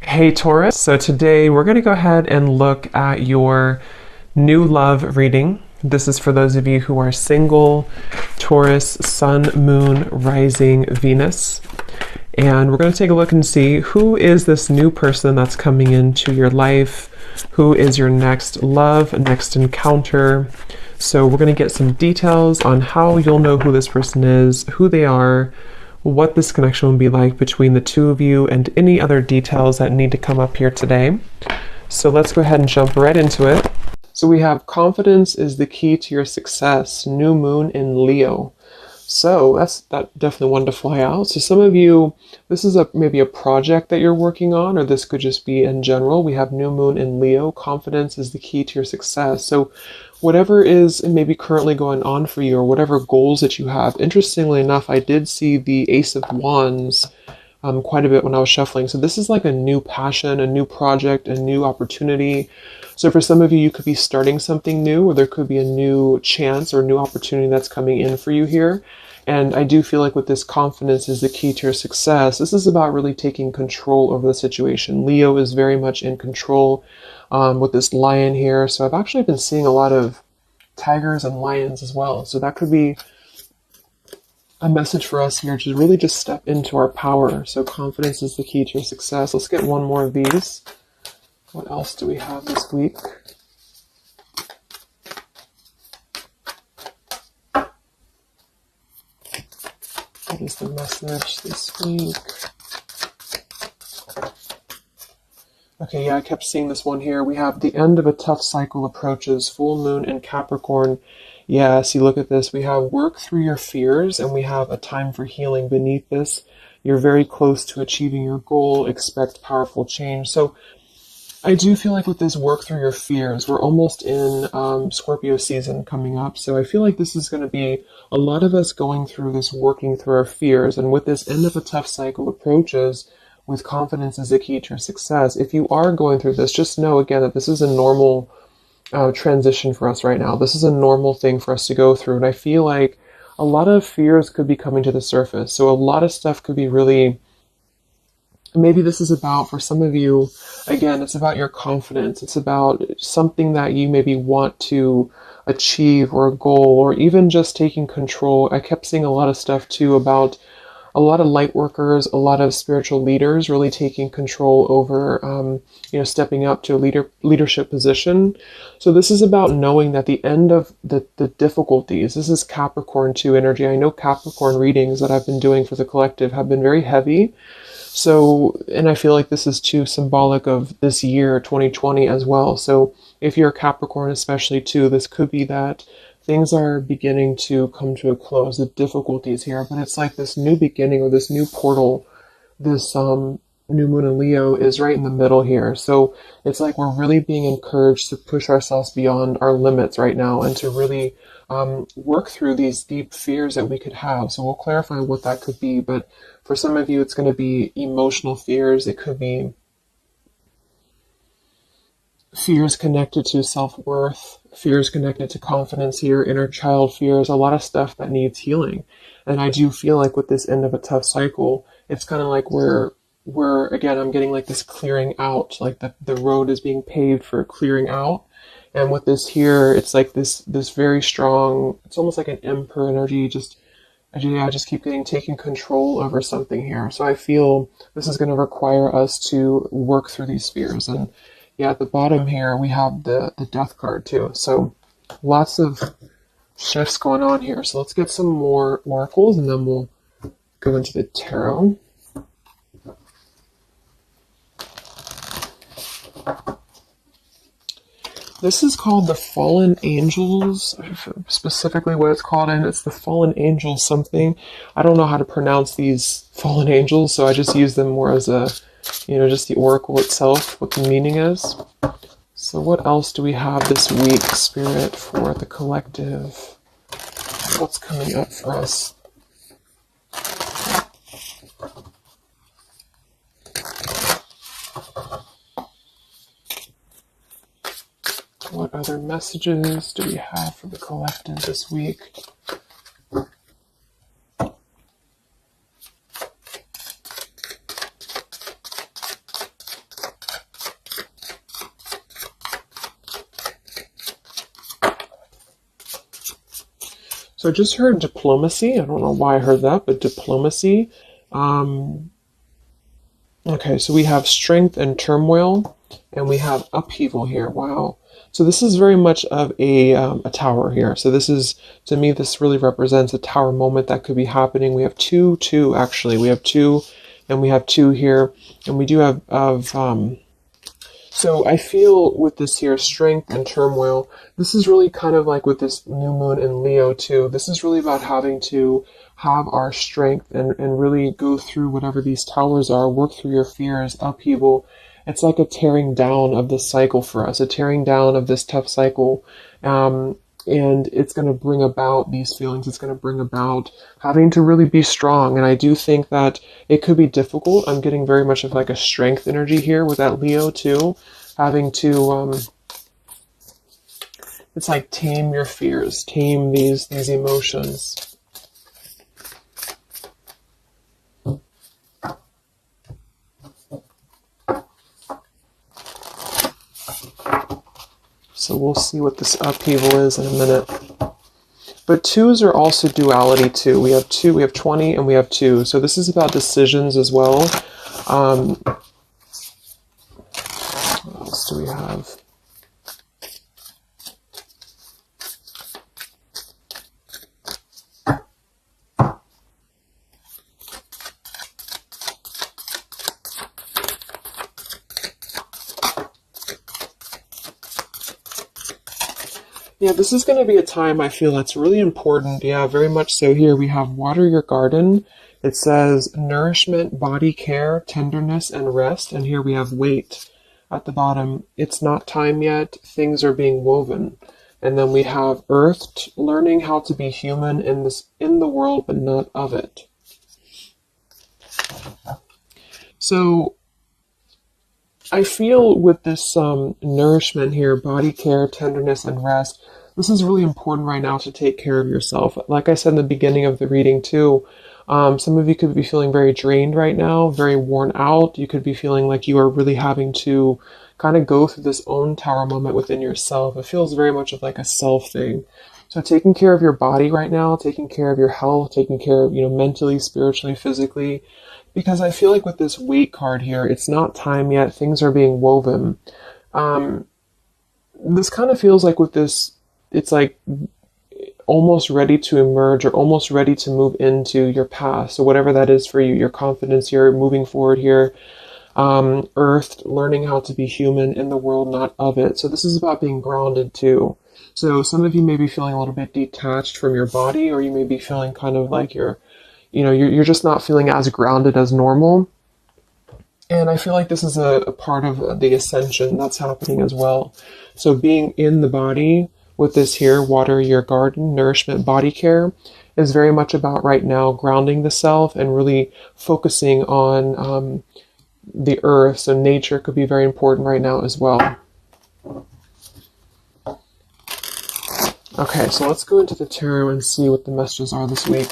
Hey Taurus, so today we're going to go ahead and look at your new love reading. This is for those of you who are single, Taurus, Sun, Moon, Rising, Venus. And we're going to take a look and see who is this new person that's coming into your life, who is your next love, next encounter. So we're going to get some details on how you'll know who this person is, who they are, what this connection will be like between the two of you, and any other details that need to come up here today. So let's go ahead and jump right into it. So we have confidence is the key to your success, new moon in Leo. So that's definitely one to fly out. So some of you, this is maybe a project that you're working on, or this could just be in general. We have new moon in Leo. Confidence is the key to your success. So whatever is maybe currently going on for you, or whatever goals that you have. Interestingly enough, I did see the Ace of Wands quite a bit when I was shuffling. So this is like a new passion, a new project, a new opportunity. So for some of you, you could be starting something new, or there could be a new chance or new opportunity that's coming in for you here. And I do feel like with this confidence is the key to your success. This is about really taking control over the situation. Leo is very much in control with this lion here. So I've actually been seeing a lot of tigers and lions as well. So that could be a message for us here to really just step into our power. So confidence is the key to your success. Let's get one more of these. What else do we have this week? What is the message this week? Okay, yeah, I kept seeing this one here. We have the end of a tough cycle approaches, full moon in Capricorn. Yeah, see, look at this. We have work through your fears, and we have a time for healing beneath this. You're very close to achieving your goal. Expect powerful change. So I do feel like with this work through your fears, we're almost in Scorpio season coming up. So I feel like this is going to be a lot of us going through this, working through our fears. And with this end of a tough cycle approaches, with confidence is the key to your success. If you are going through this, just know again that this is a normal transition for us right now. This is a normal thing for us to go through. And I feel like a lot of fears could be coming to the surface. So a lot of stuff could be really, maybe this is about, for some of you, again, it's about your confidence. It's about something that you maybe want to achieve, or a goal, or even just taking control. I kept seeing a lot of stuff too about a lot of light workers, a lot of spiritual leaders really taking control over, stepping up to a leadership position. So this is about knowing that the end of the difficulties, this is Capricorn 2 energy. I know Capricorn readings that I've been doing for the collective have been very heavy. So, and I feel like this is too symbolic of this year, 2020 as well. So if you're a Capricorn especially too, this could be that things are beginning to come to a close, the difficulties here, but it's like this new beginning, or this new portal, this new moon in Leo is right in the middle here. So it's like we're really being encouraged to push ourselves beyond our limits right now, and to really work through these deep fears that we could have. So we'll clarify what that could be, but for some of you, it's going to be emotional fears. It could be fears connected to self-worth, fears connected to confidence here, inner child fears, a lot of stuff that needs healing. And I do feel like with this end of a tough cycle, it's kind of like we're again, I'm getting like this clearing out, like the road is being paved for clearing out. And with this here, it's like this very strong, it's almost like an emperor energy, I just keep taking control over something here. So I feel this is going to require us to work through these fears. And yeah, at the bottom here, we have the death card too. So lots of shifts going on here. So let's get some more oracles, and then we'll go into the tarot. This is called the Fallen Angels, specifically what it's called, and it's the Fallen Angels something. I don't know how to pronounce these Fallen Angels, so I just use them more as a, just the oracle itself, what the meaning is. So what else do we have this week, Spirit, for the collective? What's coming up for us? What other messages do we have for the collective this week? So I just heard diplomacy. I don't know why I heard that, but diplomacy. Okay, so we have strength and turmoil, and we have upheaval here. Wow. So this is very much of a tower here. So this is, to me, this really represents a tower moment that could be happening. We have two actually. We have two, and we have two here, and we do have so I feel with this here, strength and turmoil, this is really kind of like with this new moon in Leo too. This is really about having to have our strength and really go through whatever these towers are, work through your fears, upheaval. It's like a tearing down of this cycle for us, a tearing down of this tough cycle. And it's going to bring about these feelings. It's going to bring about having to really be strong. And I do think that it could be difficult. I'm getting very much of like a strength energy here with that Leo too. Having to, it's like tame your fears, tame these emotions. So we'll see what this upheaval is in a minute. But twos are also duality too. We have 2, we have 20, and we have 2. So this is about decisions as well. What else do we have? Yeah, this is going to be a time I feel that's really important. Yeah, very much so. Here we have water your garden. It says nourishment, body care, tenderness, and rest. And here we have wait at the bottom. It's not time yet. Things are being woven. And then we have earth, learning how to be human in the world, but not of it. So I feel with this nourishment here, body care, tenderness, and rest, this is really important right now to take care of yourself. Like I said in the beginning of the reading too, some of you could be feeling very drained right now, very worn out. You could be feeling like you are really having to kind of go through this own tower moment within yourself. It feels very much of like a self thing. So taking care of your body right now, taking care of your health, taking care of, mentally, spiritually, physically, because I feel like with this wait card here, it's not time yet. Things are being woven. This kind of feels like with this, it's like almost ready to emerge or almost ready to move into your path. So whatever that is for you, your confidence, you're moving forward here. Earth, learning how to be human in the world, not of it. So this is about being grounded too. So some of you may be feeling a little bit detached from your body, or you may be feeling kind of like you're just not feeling as grounded as normal. And I feel like this is a part of the ascension that's happening as well. So being in the body with this here, water your garden, nourishment, body care, is very much about right now grounding the self and really focusing on the earth. So nature could be very important right now as well. Okay, so let's go into the tarot and see what the messages are this week.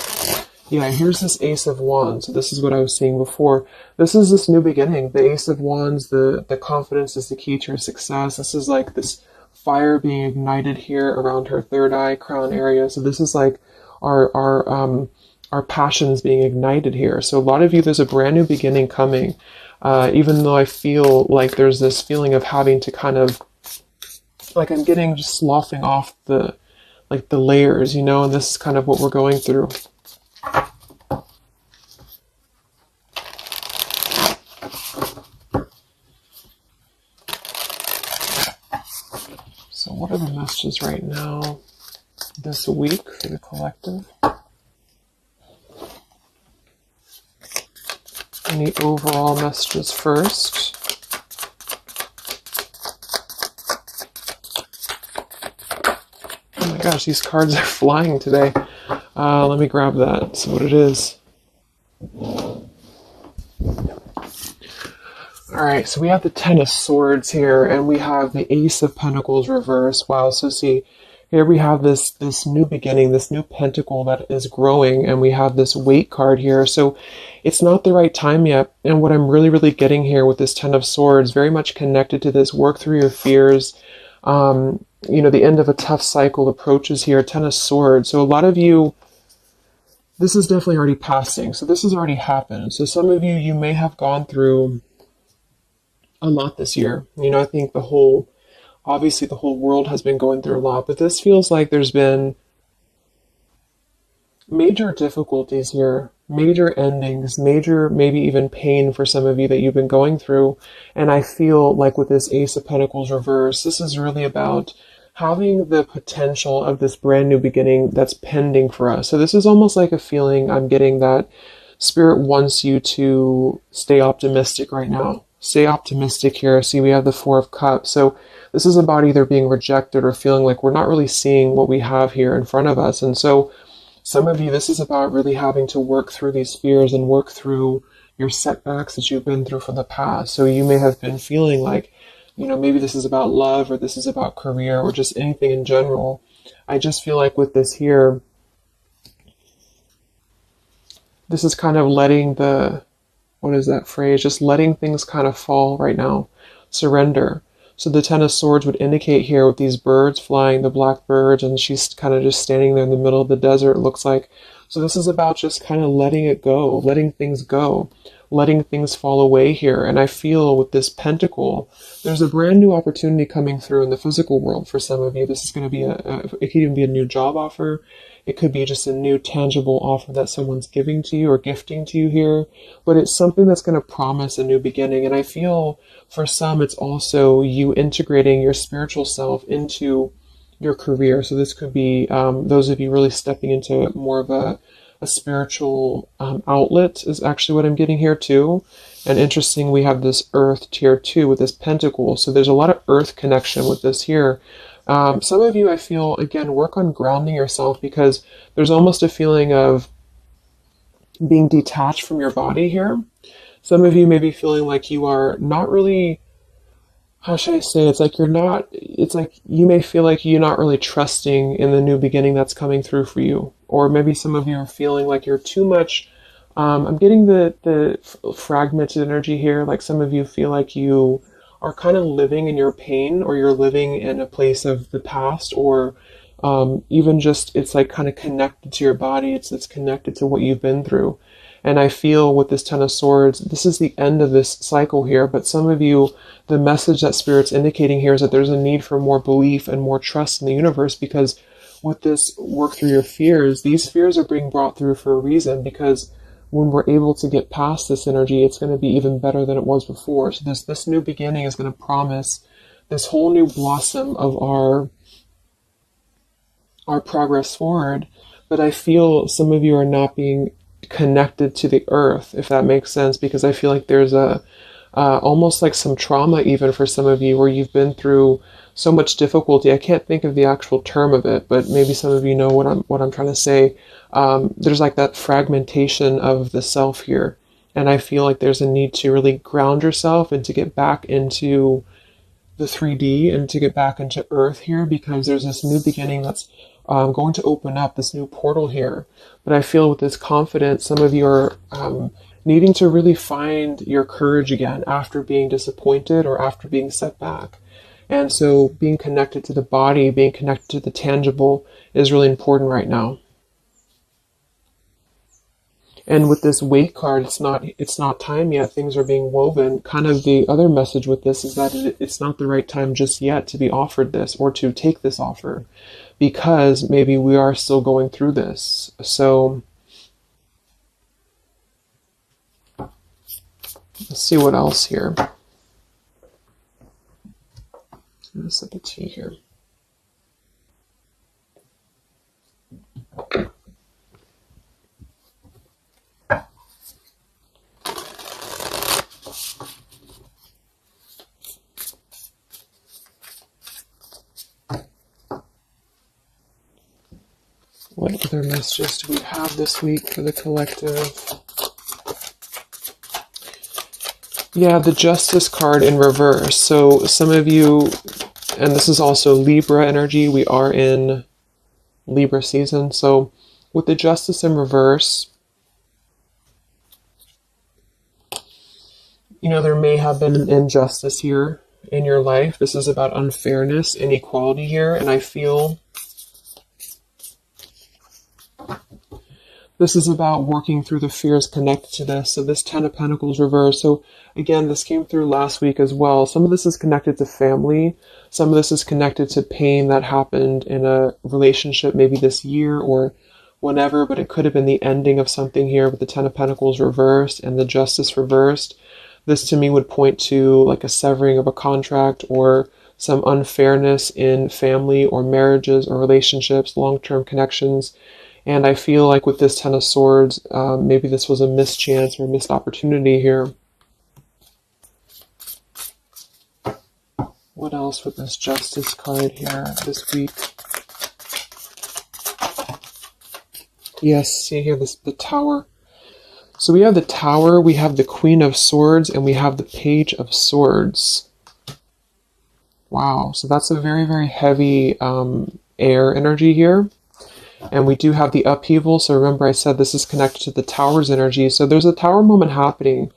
Yeah, here's this Ace of Wands. So this is what I was seeing before. This is this new beginning. The Ace of Wands, the confidence is the key to your success. This is like this fire being ignited here around her third eye, crown area. So this is like our passions being ignited here. So a lot of you, there's a brand new beginning coming. Even though I feel like there's this feeling of having to kind of, like I'm getting just sloughing off the layers, and this is kind of what we're going through. So what are the messages right now this week for the collective? Any overall messages first? Oh my gosh, these cards are flying today. Let me grab that, see what it is. Alright, so we have the Ten of Swords here, and we have the Ace of Pentacles reversed. Wow, so see, here we have this new beginning, this new pentacle that is growing, and we have this Wait card here. So it's not the right time yet. And what I'm really, really getting here with this Ten of Swords, very much connected to this, work through your fears. the end of a tough cycle approaches here, Ten of Swords. So a lot of you, this is definitely already passing. So this has already happened. So some of you, you may have gone through a lot this year. I think obviously the whole world has been going through a lot, but this feels like there's been major difficulties here, major endings, major maybe even pain for some of you that you've been going through. And I feel like with this Ace of Pentacles reverse, this is really about having the potential of this brand new beginning that's pending for us. So this is almost like a feeling I'm getting that Spirit wants you to stay optimistic right now. Stay optimistic here. See, we have the Four of Cups. So this is about either being rejected or feeling like we're not really seeing what we have here in front of us. And so some of you, this is about really having to work through these fears and work through your setbacks that you've been through from the past. So you may have been feeling like, maybe this is about love, or this is about career, or just anything in general. I just feel like with this here, this is kind of letting what is that phrase? Just letting things kind of fall right now. Surrender. So the Ten of Swords would indicate here with these birds flying, the black birds, and she's kind of just standing there in the middle of the desert, it looks like. So this is about just kind of letting it go, letting things go, letting things fall away here. And I feel with this Pentacle, there's a brand new opportunity coming through in the physical world for some of you. This is going to be it could even be a new job offer. It could be just a new tangible offer that someone's giving to you or gifting to you here. But it's something that's going to promise a new beginning. And I feel for some, it's also you integrating your spiritual self into your career. So this could be those of you really stepping into more of a spiritual outlet is actually what I'm getting here too. And interesting, we have this Earth tier 2 with this Pentacle. So there's a lot of Earth connection with this here. Some of you, I feel, again, work on grounding yourself, because there's almost a feeling of being detached from your body here. Some of you may be feeling like you are not really, how should I say, it's like you may feel like you're not really trusting in the new beginning that's coming through for you. Or maybe some of you are feeling like you're too much, I'm getting the fragmented energy here, like some of you feel like you are kind of living in your pain, or you're living in a place of the past, or even just it's like kind of connected to your body. It's connected to what you've been through. And I feel with this Ten of Swords, this is the end of this cycle here. But some of you, the message that Spirit's indicating here is that there's a need for more belief and more trust in the universe, because with this work through your fears, these fears are being brought through for a reason, because when we're able to get past this energy, it's going to be even better than it was before. So this new beginning is going to promise this whole new blossom of our progress forward. But I feel some of you are not being connected to the earth, if that makes sense, because I feel like there's almost like some trauma even for some of you, where you've been through so much difficulty. I can't think of the actual term of it, but maybe some of you know what I'm trying to say. There's like that fragmentation of the self here. And I feel like there's a need to really ground yourself and to get back into the 3D and to get back into Earth here, because there's this new beginning that's going to open up, this new portal here. But I feel with this confidence, some of you are needing to really find your courage again after being disappointed or after being set back. And so being connected to the body, being connected to the tangible is really important right now. And with this Weight card, it's not time yet. Things are being woven. Kind of the other message with this is that it's not the right time just yet to be offered this or to take this offer, because maybe we are still going through this. So let's see what else here. I'm going to sip a tea here. What other messages do we have this week for the collective? Yeah, the Justice card in reverse. So some of you, and this is also Libra energy, we are in Libra season. So with the Justice in reverse, there may have been an injustice here in your life. This is about unfairness, inequality here, and I feel this is about working through the fears connected to this. So this 10 of Pentacles reversed. So again, this came through last week as well. Some of this is connected to family. Some of this is connected to pain that happened in a relationship maybe this year or whenever, but it could have been the ending of something here with the 10 of Pentacles reversed and the Justice reversed. This to me would point to like a severing of a contract or some unfairness in family or marriages or relationships, long-term connections. And I feel like with this 10 of Swords, maybe this was a mischance or missed opportunity here. What else with this Justice card here this week? Yes, see here, the Tower. So we have the Tower, we have the Queen of Swords, and we have the Page of Swords. Wow, so that's a very, very heavy air energy here. And we do have the upheaval. So remember I said this is connected to the Tower's energy. So there's a Tower moment happening.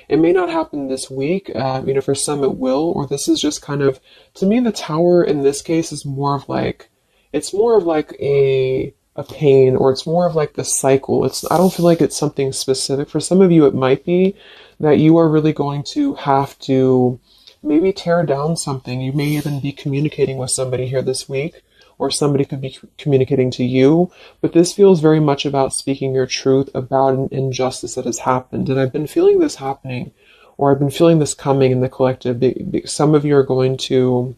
It may not happen this week. For some it will. Or this is just kind of, to me, the Tower in this case is more of like, it's more of like a pain, or it's more of like the cycle. I don't feel like it's something specific. For some of you, it might be that you are really going to have to maybe tear down something. You may even be communicating with somebody here this week, or somebody could be communicating to you, but this feels very much about speaking your truth about an injustice that has happened. And I've been feeling this happening, or I've been feeling this coming in the collective. Some of you are going to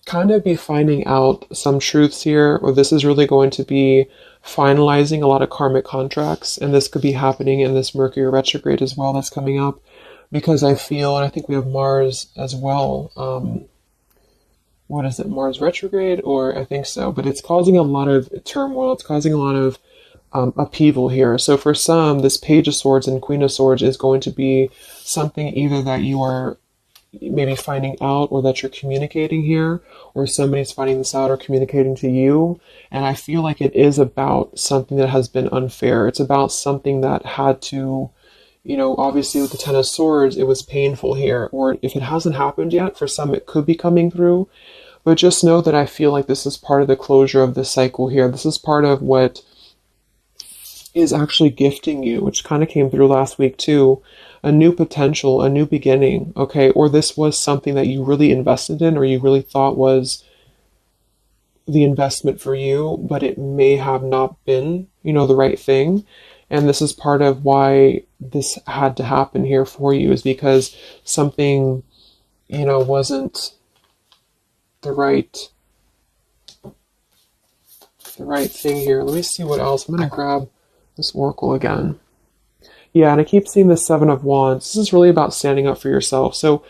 kind of be finding out some truths here, or this is really going to be finalizing a lot of karmic contracts, and this could be happening in this Mercury retrograde as well that's coming up. Because I feel, and I think we have Mars as well. What is it, Mars retrograde? Or I think so. But it's causing a lot of turmoil. It's causing a lot of upheaval here. So for some, this Page of Swords and Queen of Swords is going to be something either that you are maybe finding out, or that you're communicating here, or somebody's finding this out or communicating to you. And I feel like it is about something that has been unfair. It's about something that had to, obviously with the 10 of Swords, it was painful here. Or if it hasn't happened yet, for some it could be coming through. But just know that I feel like this is part of the closure of the cycle here. This is part of what is actually gifting you, which kind of came through last week too. A new potential, a new beginning, okay? Or this was something that you really invested in, or you really thought was the investment for you, but it may have not been, the right thing. And this is part of why this had to happen here for you, is because something, wasn't the right thing here. Let me see what else. I'm going to grab this Oracle again. Yeah, and I keep seeing the 7 of Wands. This is really about standing up for yourself. So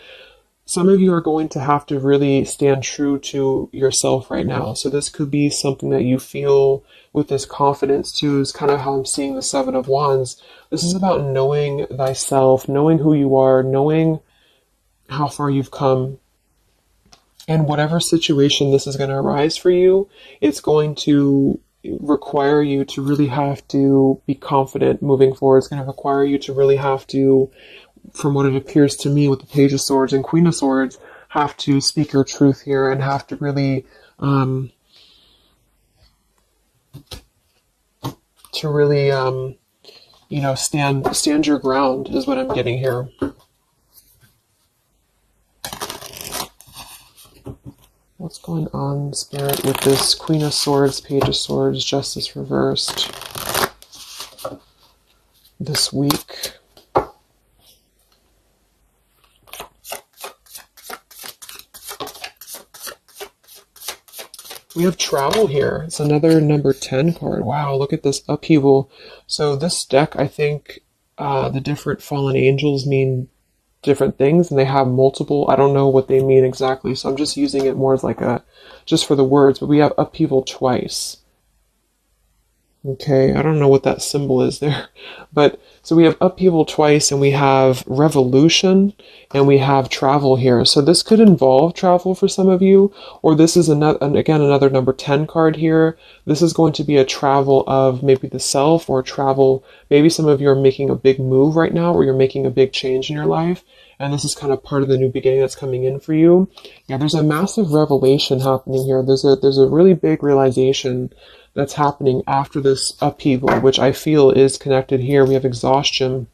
some of you are going to have to really stand true to yourself right now. So this could be something that you feel with this confidence too, is kind of how I'm seeing the 7 of Wands. This is about knowing thyself, knowing who you are, knowing how far you've come. And whatever situation this is going to arise for you, it's going to require you to really have to be confident moving forward. It's going to require you to really have to, from what it appears to me with the Page of Swords and Queen of Swords, have to speak your truth here and have to really stand your ground is what I'm getting here. What's going on, Spirit, with this Queen of Swords, Page of Swords, Justice reversed this week? We have travel here. It's another number 10 card. Wow, look at this upheaval. So this deck, I think the different fallen angels mean different things, and they have multiple, I don't know what they mean exactly, so I'm just using it more as like just for the words, but we have upheaval twice. Okay, I don't know what that symbol is there. But so we have upheaval twice, and we have revolution, and we have travel here. So this could involve travel for some of you, or this is another, again, another number 10 card here. This is going to be a travel of maybe the self, or travel. Maybe some of you are making a big move right now, or you're making a big change in your life. And this is kind of part of the new beginning that's coming in for you. Yeah, there's a massive revelation happening here. There's a really big realization that's happening after this upheaval, which I feel is connected here. We have exhaustion.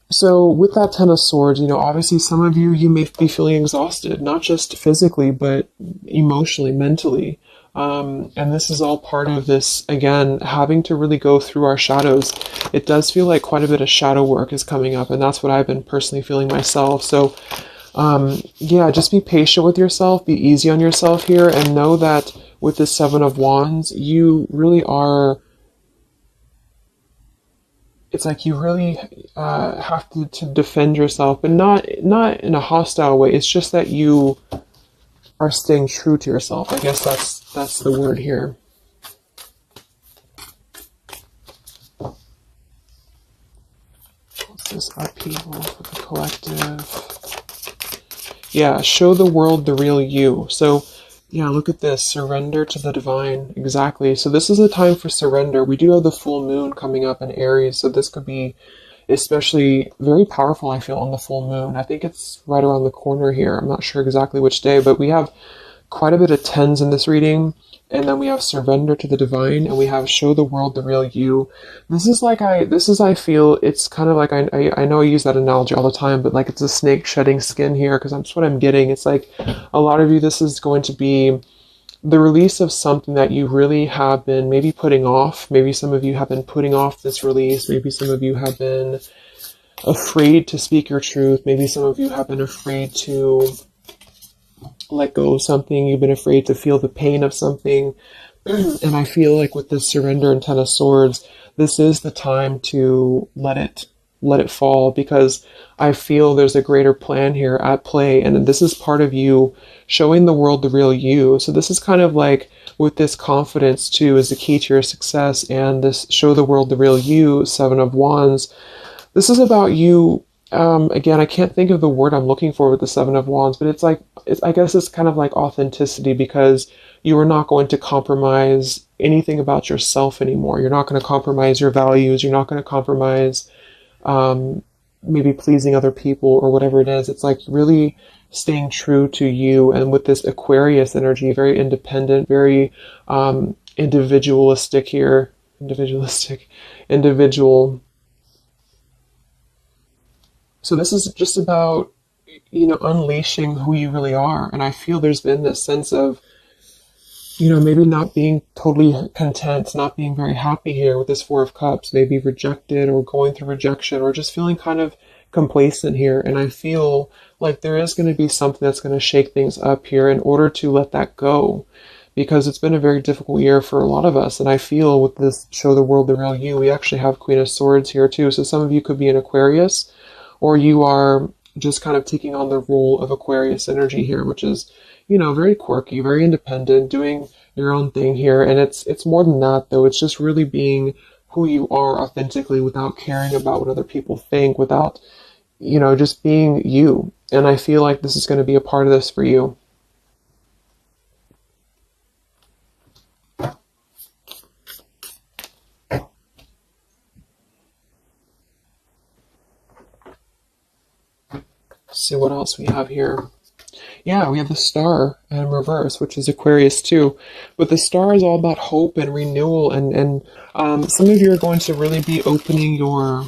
So with that Ten of Swords, obviously some of you, you may be feeling exhausted, not just physically, but emotionally, mentally. And this is all part of this, again, having to really go through our shadows. It does feel like quite a bit of shadow work is coming up, and that's what I've been personally feeling myself. So yeah, just be patient with yourself, be easy on yourself here, and know that with the Seven of Wands, you really are, it's like you really have to defend yourself, but not in a hostile way. It's just that you are staying true to yourself. I guess that's the word here. What's this upheaval for the collective? Yeah, show the world the real you. So, yeah, look at this. Surrender to the divine. Exactly. So this is a time for surrender. We do have the full moon coming up in Aries, so this could be especially very powerful, I feel, on the full moon. I think it's right around the corner here. I'm not sure exactly which day, but we have quite a bit of tens in this reading. And then we have surrender to the divine, and we have show the world the real you. I feel, it's kind of like, I know I use that analogy all the time, but like it's a snake shedding skin here, because that's what I'm getting. It's like a lot of you, this is going to be the release of something that you really have been maybe putting off. Maybe some of you have been putting off this release. Maybe some of you have been afraid to speak your truth. Maybe some of you have been afraid to let go of something. You've been afraid to feel the pain of something. And I feel like with this surrender and Ten of Swords, this is the time to let it fall, because I feel there's a greater plan here at play, and this is part of you showing the world the real you. So this is kind of like, with this confidence too is the key to your success, and this show the world the real you, Seven of Wands. This is about you. Again, I can't think of the word I'm looking for with the Seven of Wands, but I guess it's kind of like authenticity, because you are not going to compromise anything about yourself anymore. You're not going to compromise your values. You're not going to compromise maybe pleasing other people or whatever it is. It's like really staying true to you. And with this Aquarius energy, very independent, very individualistic here. Individual. So this is just about, unleashing who you really are. And I feel there's been this sense of, maybe not being totally content, not being very happy here with this Four of Cups, maybe rejected or going through rejection, or just feeling kind of complacent here. And I feel like there is going to be something that's going to shake things up here in order to let that go, because it's been a very difficult year for a lot of us. And I feel with this show the world the real you, we actually have Queen of Swords here too. So some of you could be an Aquarius, or you are just kind of taking on the role of Aquarius energy here, which is, very quirky, very independent, doing your own thing here. And it's more than that, though. It's just really being who you are authentically, without caring about what other people think, without, just being you. And I feel like this is going to be a part of this for you. See what else we have here. Yeah, we have the Star in reverse, which is Aquarius too. But the Star is all about hope and renewal, and some of you are going to really be opening your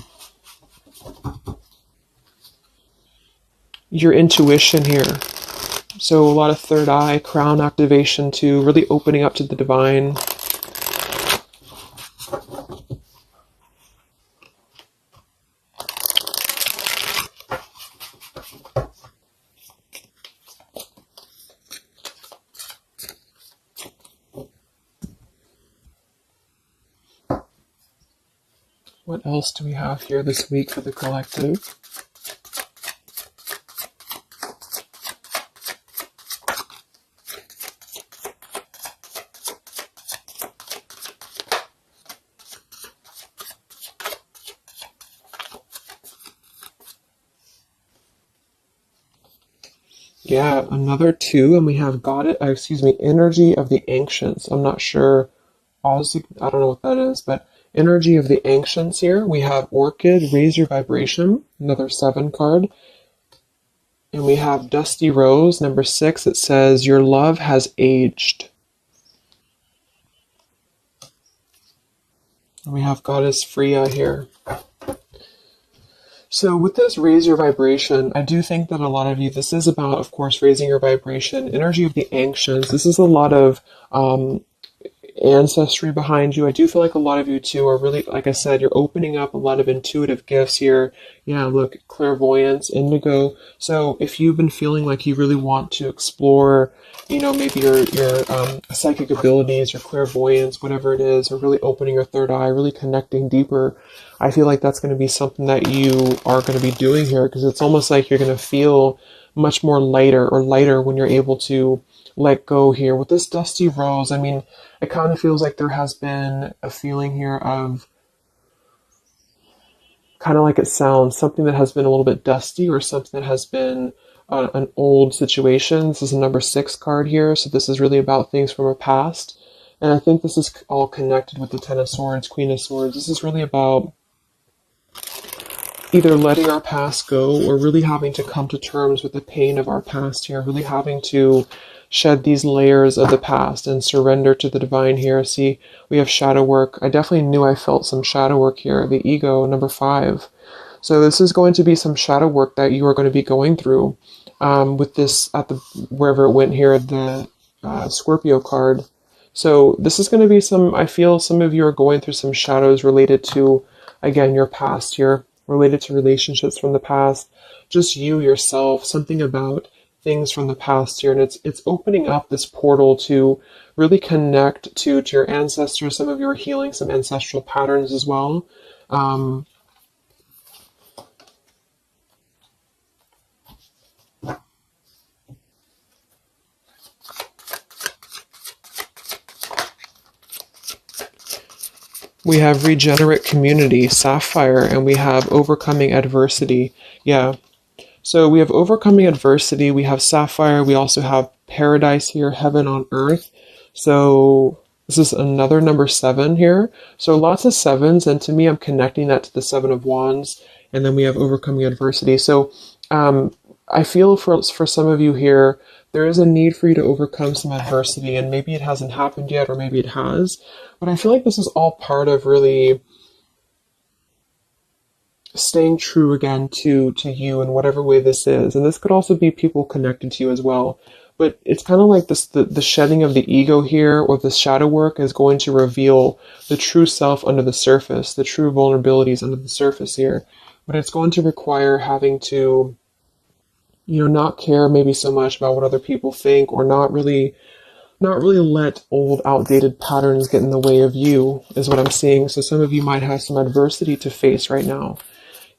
intuition here. So a lot of third eye, crown activation too, really opening up to the divine. What else do we have here this week for the collective? Yeah, another 2, and we have energy of the ancients. I'm not sure, honestly, I don't know what that is, but energy of the ancients here. We have orchid, raise your vibration, another 7 card. And we have dusty rose, number 6. It says, your love has aged. And we have goddess Freya here. So with this raise your vibration, I do think that a lot of you, this is about, of course, raising your vibration, energy of the ancients. This is a lot of ancestry behind you. I do feel like a lot of you too are really, like I said, you're opening up a lot of intuitive gifts here. Yeah, look, clairvoyance, indigo. So if you've been feeling like you really want to explore, you know, maybe your psychic abilities, your clairvoyance, whatever it is, or really opening your third eye, really connecting deeper, I feel like that's going to be something that you are going to be doing here, because it's almost like you're going to feel much more lighter when you're able to let go here. With this dusty rose, I mean, it kind of feels like there has been a feeling here of, kind of like it sounds, something that has been a little bit dusty, or something that has been an old situation. This is a number 6 card here, so this is really about things from our past. And I think this is all connected with the 10 of Swords, Queen of Swords. This is really about either letting our past go, or really having to come to terms with the pain of our past here, really having to shed these layers of the past and surrender to the divine here. See, we have shadow work. I definitely knew I felt some shadow work here. The ego, number 5. So this is going to be some shadow work that you are going to be going through with this at the, wherever it went here, the Scorpio card. So this is going to be some, I feel some of you are going through some shadows related to, again, your past here, related to relationships from the past, just you yourself, something about things from the past here. And it's opening up this portal to really connect to your ancestors. Some of you are healing some ancestral patterns as well. We have regenerate community, sapphire, and we have overcoming adversity. Yeah. So we have overcoming adversity, we have sapphire, we also have paradise here, heaven on earth. So this is another number 7 here. So lots of 7s, and to me, I'm connecting that to the 7 of Wands, and then we have overcoming adversity. So I feel for some of you here, there is a need for you to overcome some adversity, and maybe it hasn't happened yet, or maybe it has. But I feel like this is all part of really staying true again to you in whatever way this is. And this could also be people connected to you as well. But it's kind of like this, the shedding of the ego here, or the shadow work, is going to reveal the true self under the surface, the true vulnerabilities under the surface here. But it's going to require having to, you know, not care maybe so much about what other people think, or not really let old outdated patterns get in the way of you, is what I'm seeing. So some of you might have some adversity to face right now.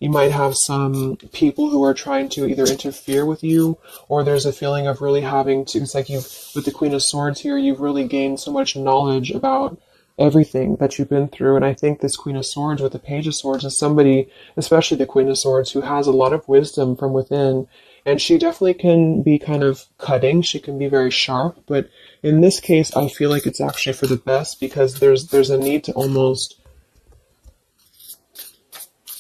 You might have some people who are trying to either interfere with you, or there's a feeling of really having to, it's like with the Queen of Swords here, you've really gained so much knowledge about everything that you've been through. And I think this Queen of Swords with the Page of Swords is somebody, especially the Queen of Swords, who has a lot of wisdom from within. And she definitely can be kind of cutting. She can be very sharp. But in this case, I feel like it's actually for the best, because there's a need to almost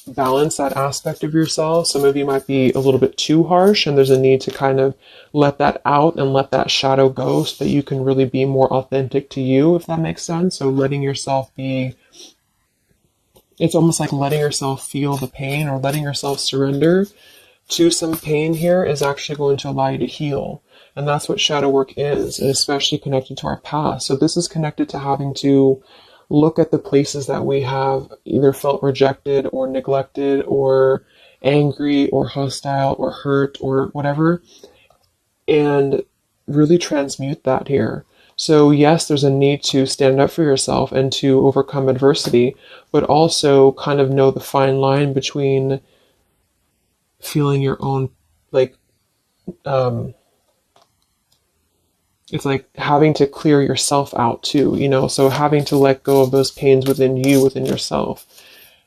balance that aspect of yourself. Some of you might be a little bit too harsh, and there's a need to kind of let that out and let that shadow go, so that you can really be more authentic to you, if that makes sense. So letting yourself be, it's almost like letting yourself feel the pain, or letting yourself surrender to some pain here is actually going to allow you to heal. And that's what shadow work is, and especially connected to our past. So this is connected to having to look at the places that we have either felt rejected or neglected or angry or hostile or hurt or whatever, and really transmute that here. So yes, there's a need to stand up for yourself and to overcome adversity, but also kind of know the fine line between feeling your own, like, it's like having to clear yourself out too, you know, so having to let go of those pains within you, within yourself,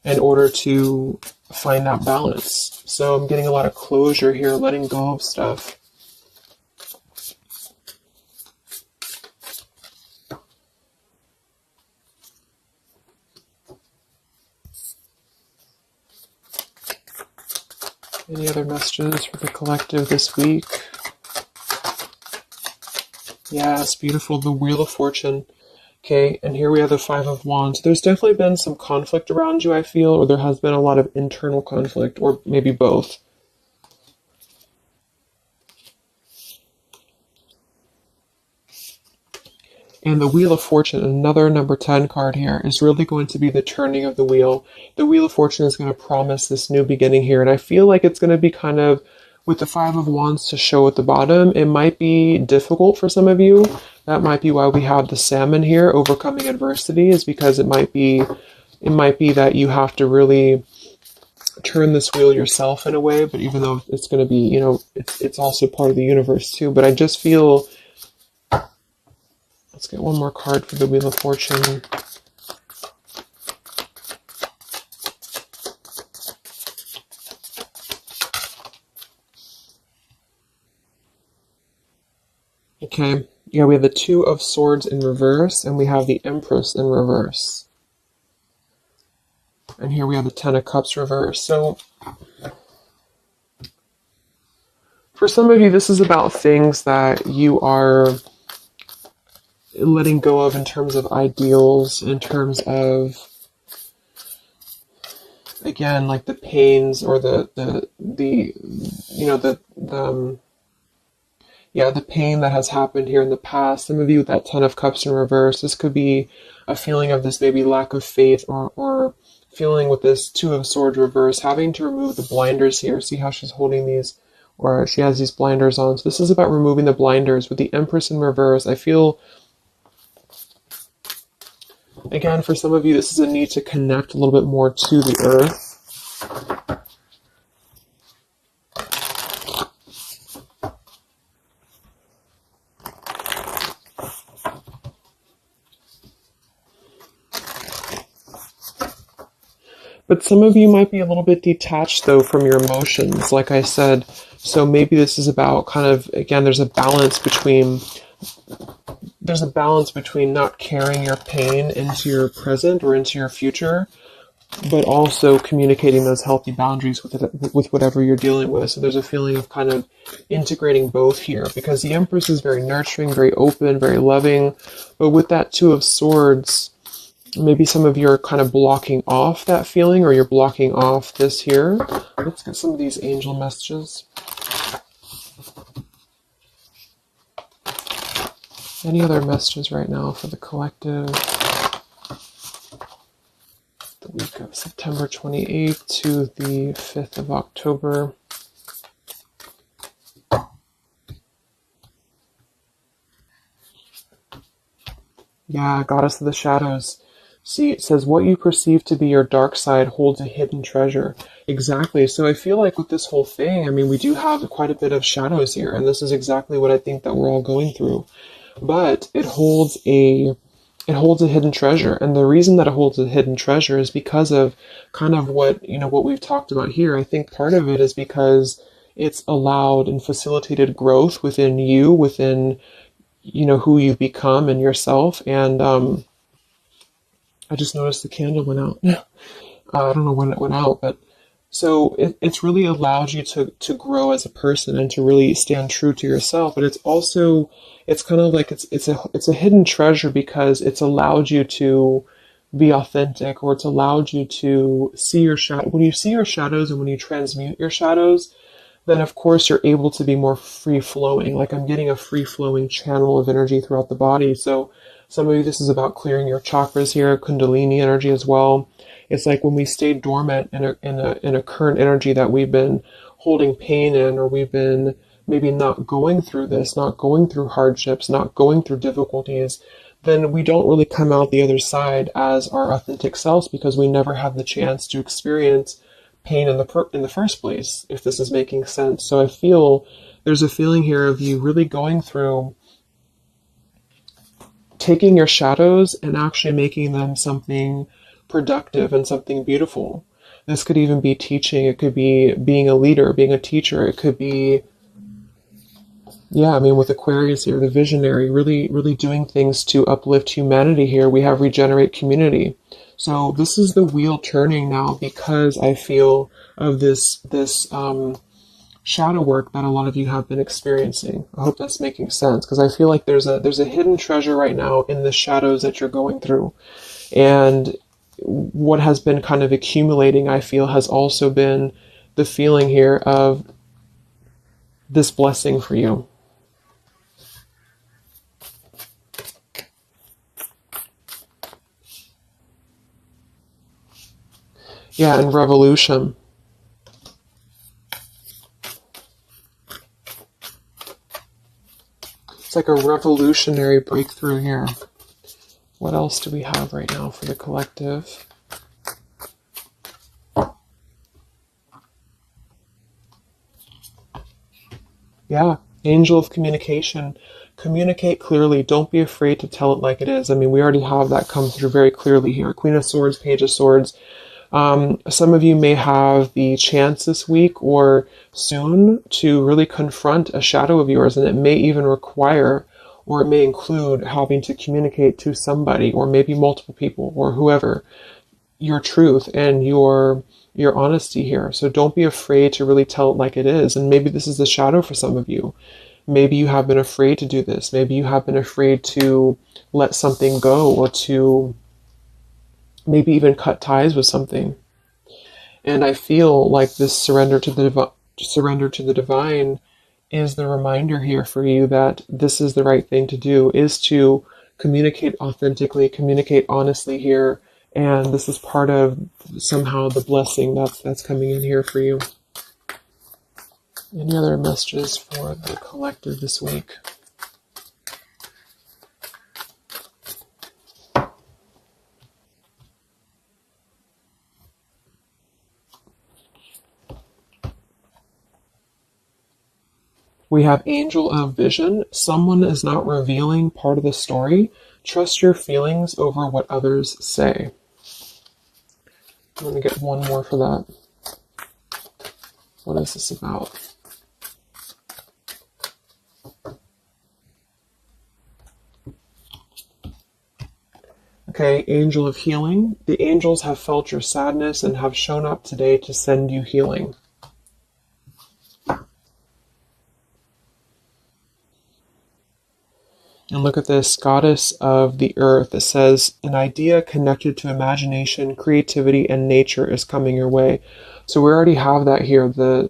in order to find that balance. So I'm getting a lot of closure here, letting go of stuff. Any other messages for the collective this week? Yes, beautiful. The Wheel of Fortune. Okay, and here we have the Five of Wands. There's definitely been some conflict around you, I feel, or there has been a lot of internal conflict, or maybe both. And the Wheel of Fortune, another number 10 card here, is really going to be the turning of the wheel. The Wheel of Fortune is going to promise this new beginning here, and I feel like it's going to be kind of, with the Five of Wands to show at the bottom, it might be difficult for some of you. That might be why we have the Salmon here, overcoming adversity, is because it might be that you have to really turn this wheel yourself in a way, but even though it's going to be, you know, it's also part of the universe too. But I just feel, let's get one more card for the Wheel of Fortune. Okay, yeah, we have the Two of Swords in reverse, and we have the Empress in reverse. And here we have the Ten of Cups reverse. So, for some of you, this is about things that you are letting go of in terms of ideals, in terms of, again, like the pains or the pain that has happened here in the past. Some of you with that Ten of Cups in reverse, this could be a feeling of this maybe lack of faith, or feeling with this Two of Swords reverse, having to remove the blinders here. See how she's holding these, or she has these blinders on. So this is about removing the blinders. With the Empress in reverse, I feel, again, for some of you, this is a need to connect a little bit more to the earth. But some of you might be a little bit detached, though, from your emotions, like I said. So maybe this is about kind of, again, there's a balance between not carrying your pain into your present or into your future, but also communicating those healthy boundaries with whatever you're dealing with. So there's a feeling of kind of integrating both here, because the Empress is very nurturing, very open, very loving. But with that Two of Swords, maybe some of you are kind of blocking off that feeling, or you're blocking off this here. Let's get some of these angel messages. Any other messages right now for the collective? The week of September 28th to the 5th of October. Yeah, Goddess of the Shadows. See, it says, what you perceive to be your dark side holds a hidden treasure. Exactly. So I feel like with this whole thing, I mean, we do have quite a bit of shadows here, and this is exactly what I think that we're all going through. But it holds a hidden treasure, and the reason that it holds a hidden treasure is because of kind of what we've talked about here. I think part of it is because it's allowed and facilitated growth within you, within who you've become and yourself. And I just noticed the candle went out. I don't know when it went out, but so it's really allowed you to grow as a person and to really stand true to yourself. But it's also, it's kind of like it's a hidden treasure because it's allowed you to be authentic, or it's allowed you to see your shadow. When you see your shadows and when you transmute your shadows, then of course you're able to be more free flowing. Like I'm getting a free flowing channel of energy throughout the body. So some of you, this is about clearing your chakras here, Kundalini energy as well. It's like when we stay dormant in a current energy that we've been holding pain in, or we've been maybe not going through this, not going through hardships, not going through difficulties, then we don't really come out the other side as our authentic selves, because we never have the chance to experience pain in the first place, if this is making sense. So I feel there's a feeling here of you really going through taking your shadows and actually making them something productive and something beautiful. This could even be teaching. It could be being a leader, being a teacher. It could be, with Aquarius here, the visionary, really, really doing things to uplift humanity here. We have regenerate community. So this is the wheel turning now, because I feel of this shadow work that a lot of you have been experiencing. I hope that's making sense, because I feel like there's a hidden treasure right now in the shadows that you're going through. And what has been kind of accumulating, I feel, has also been the feeling here of this blessing for you. Yeah, and revolution. It's like a revolutionary breakthrough here. What else do we have right now for the collective? Yeah, angel of communication. Communicate clearly. Don't be afraid to tell it like it is. I mean, we already have that come through very clearly here. Queen of Swords, Page of Swords. Some of you may have the chance this week or soon to really confront a shadow of yours, and it may even require, or it may include, having to communicate to somebody, or maybe multiple people, or whoever, your truth and your honesty here. So don't be afraid to really tell it like it is. And maybe this is the shadow for some of you. Maybe you have been afraid to do this. Maybe you have been afraid to let something go, or to maybe even cut ties with something. And I feel like this surrender to the divine is the reminder here for you that this is the right thing to do, is to communicate authentically, communicate honestly here. And this is part of somehow the blessing that's coming in here for you. Any other messages for the collective this week? We have Angel of Vision. Someone is not revealing part of the story. Trust your feelings over what others say. I'm going to get one more for that. What is this about? Okay, Angel of Healing. The angels have felt your sadness and have shown up today to send you healing. And look at this, Goddess of the Earth. It says, an idea connected to imagination, creativity, and nature is coming your way. So we already have that here. The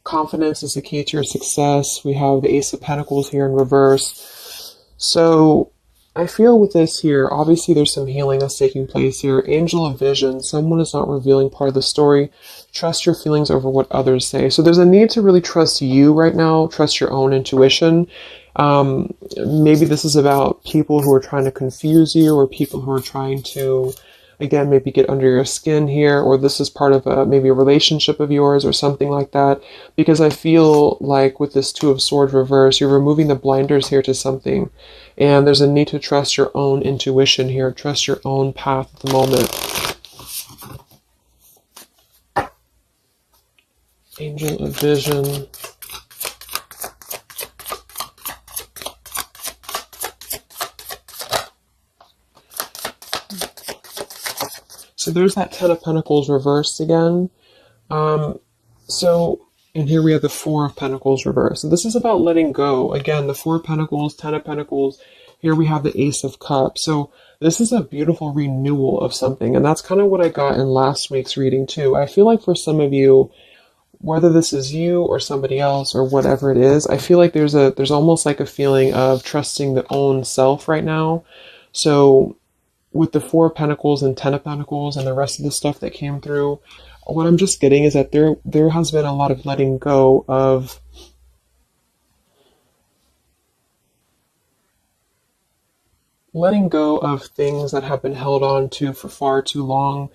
confidence is the key to your success. We have the Ace of Pentacles here in reverse. So I feel with this here, obviously there's some healing that's taking place here. Angel of Vision, someone is not revealing part of the story. Trust your feelings over what others say. So there's a need to really trust you right now, trust your own intuition. Maybe this is about people who are trying to confuse you, or people who are trying to, again, maybe get under your skin here, or this is part of maybe a relationship of yours or something like that. Because I feel like with this Two of Swords reverse, you're removing the blinders here to something. And there's a need to trust your own intuition here, trust your own path at the moment. Angel of Vision. So there's that Ten of Pentacles reversed again. And here we have the Four of Pentacles reversed. So this is about letting go. Again, the Four of Pentacles, Ten of Pentacles. Here we have the Ace of Cups. So this is a beautiful renewal of something. And that's kind of what I got in last week's reading too. I feel like for some of you, whether this is you or somebody else or whatever it is, I feel like there's almost like a feeling of trusting the own self right now. So with the Four of Pentacles and Ten of Pentacles and the rest of the stuff that came through, what I'm just getting is that there has been a lot of letting go of things that have been held on to for far too long,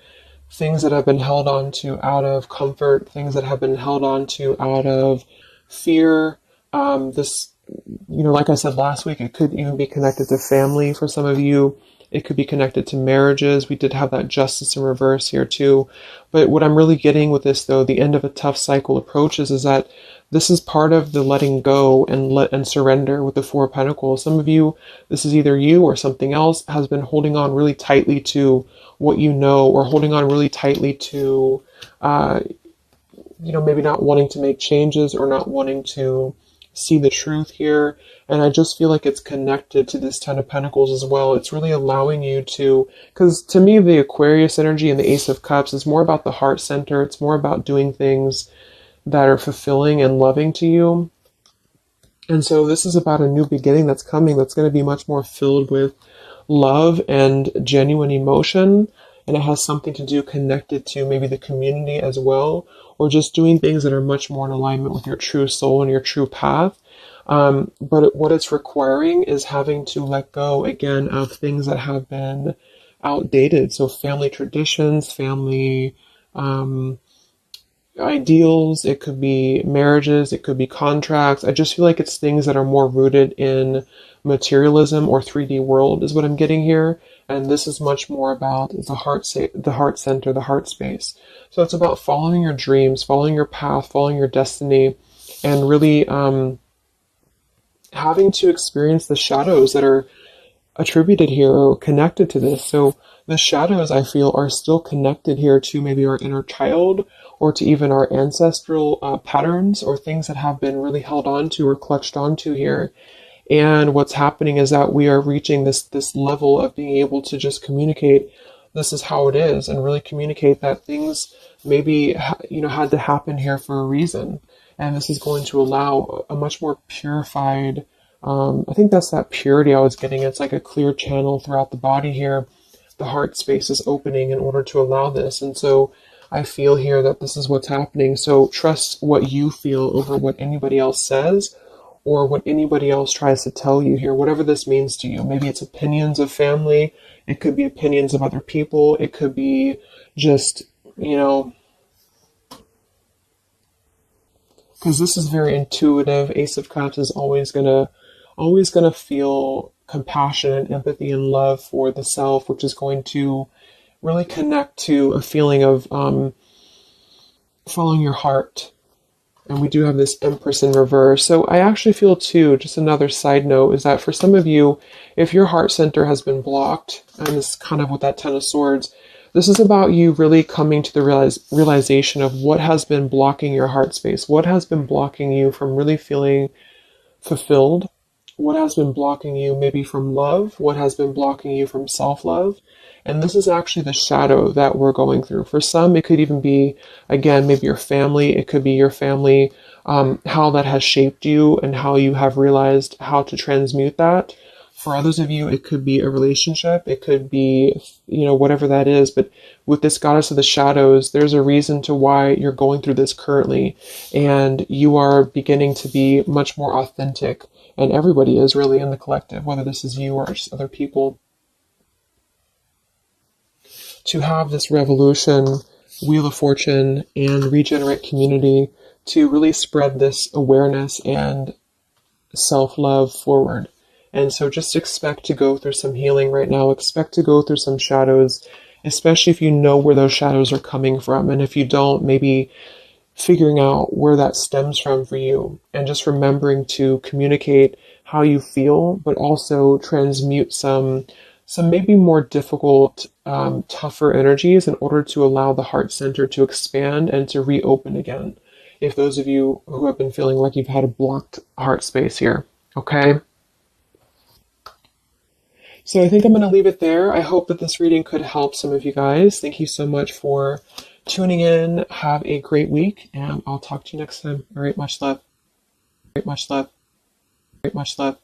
things that have been held on to out of comfort, things that have been held on to out of fear. Like I said last week, it could even be connected to family for some of you. It could be connected to marriages. We did have that Justice in reverse here too. But what I'm really getting with this, though, the end of a tough cycle approaches, is that this is part of the letting go and surrender with the Four of Pentacles. Some of you, this is either you or something else, has been holding on really tightly to what you know, or holding on really tightly to, maybe not wanting to make changes or not wanting to see the truth here. And I just feel like it's connected to this Ten of Pentacles as well. It's really allowing you to, because to me, the Aquarius energy and the Ace of Cups is more about the heart center. It's more about doing things that are fulfilling and loving to you. And so this is about a new beginning that's coming, that's going to be much more filled with love and genuine emotion. And it has something to do connected to maybe the community as well, or just doing things that are much more in alignment with your true soul and your true path. But what it's requiring is having to let go again of things that have been outdated. So family traditions, family ideals, it could be marriages, it could be contracts. I just feel like it's things that are more rooted in materialism or 3D world is what I'm getting here. And this is much more about the heart center, the heart space. So it's about following your dreams, following your path, following your destiny, and really having to experience the shadows that are attributed here or connected to this. So the shadows, I feel, are still connected here to maybe our inner child, or to even our ancestral patterns, or things that have been really held on to or clutched onto here. And what's happening is that we are reaching this level of being able to just communicate, this is how it is, and really communicate that things maybe had to happen here for a reason. And this is going to allow a much more purified, I think that's that purity I was getting. It's like a clear channel throughout the body here. The heart space is opening in order to allow this. And so I feel here that this is what's happening. So trust what you feel over what anybody else says, or what anybody else tries to tell you here, whatever this means to you. Maybe it's opinions of family. It could be opinions of other people. It could be just, because this is very intuitive. Ace of Cups is always gonna feel compassion and empathy and love for the self, which is going to really connect to a feeling of following your heart. And we do have this Empress in reverse. So I actually feel too, just another side note, is that for some of you, if your heart center has been blocked, and this is kind of with that Ten of Swords, this is about you really coming to the realization of what has been blocking your heart space, what has been blocking you from really feeling fulfilled, what has been blocking you maybe from love, what has been blocking you from self-love. And this is actually the shadow that we're going through. For some, it could even be, again, maybe your family. It could be your family, how that has shaped you and how you have realized how to transmute that. For others of you, it could be a relationship. It could be, whatever that is. But with this Goddess of the Shadows, there's a reason to why you're going through this currently. And you are beginning to be much more authentic. And everybody is really in the collective, whether this is you or just other people. To have this revolution, Wheel of Fortune, and Regenerate community to really spread this awareness and self-love forward. And so just expect to go through some healing right now. Expect to go through some shadows, especially if you know where those shadows are coming from. And if you don't, maybe figuring out where that stems from for you. And just remembering to communicate how you feel, but also transmute some maybe more difficult, tougher energies in order to allow the heart center to expand and to reopen again. If those of you who have been feeling like you've had a blocked heart space here, okay? So I think I'm going to leave it there. I hope that this reading could help some of you guys. Thank you so much for tuning in. Have a great week, and I'll talk to you next time. All right, much love. Much love. Much love.